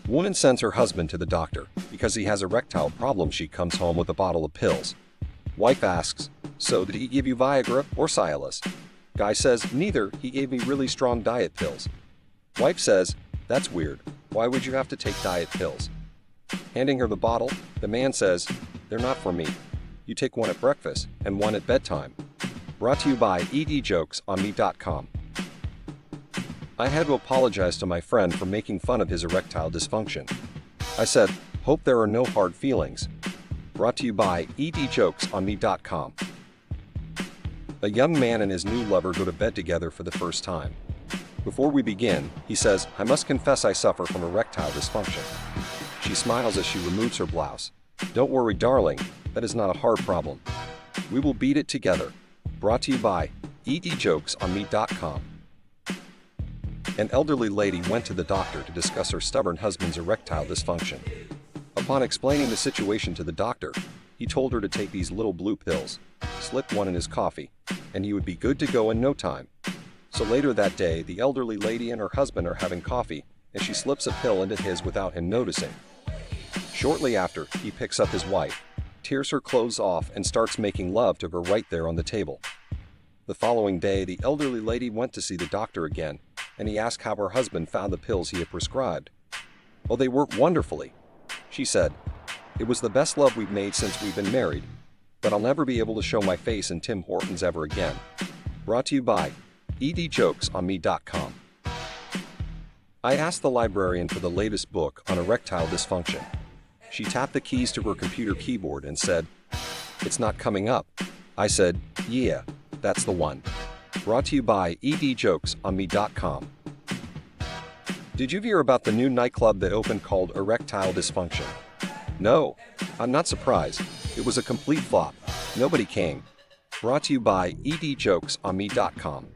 Woman sends her husband to the doctor because he has erectile problems. She comes home with a bottle of pills. Wife asks, "So did he give you Viagra or Cialis?" Guy says, "Neither, he gave me really strong diet pills." Wife says, "That's weird. Why would you have to take diet pills?" Handing her the bottle, the man says, "They're not for me. You take one at breakfast and one at bedtime." Brought to you by edjokesonme.com. I had to apologize to my friend for making fun of his erectile dysfunction. I said, "Hope there are no hard feelings." Brought to you by edjokesonme.com. A young man and his new lover go to bed together for the first time. Before we begin, he says, "I must confess I suffer from erectile dysfunction." She smiles as she removes her blouse. "Don't worry, darling, that is not a hard problem. We will beat it together." Brought to you by edjokesonme.com. An elderly lady went to the doctor to discuss her stubborn husband's erectile dysfunction. Upon explaining the situation to the doctor, he told her to take these little blue pills, slip one in his coffee, and he would be good to go in no time. So later that day, the elderly lady and her husband are having coffee, and she slips a pill into his without him noticing. Shortly after, he picks up his wife, tears her clothes off, and starts making love to her right there on the table. The following day, the elderly lady went to see the doctor again, and he asked how her husband found the pills he had prescribed. "Oh, they work wonderfully," she said. "It was the best love we've made since we've been married, but I'll never be able to show my face in Tim Hortons ever again." Brought to you by edjokesonme.com. I asked the librarian for the latest book on erectile dysfunction. She tapped the keys to her computer keyboard and said, "It's not coming up." I said, "Yeah, that's the one." Brought to you by edjokesonme.com. Did you hear about the new nightclub that opened called Erectile Dysfunction? No, I'm not surprised. It was a complete flop. Nobody came. Brought to you by edjokesonme.com.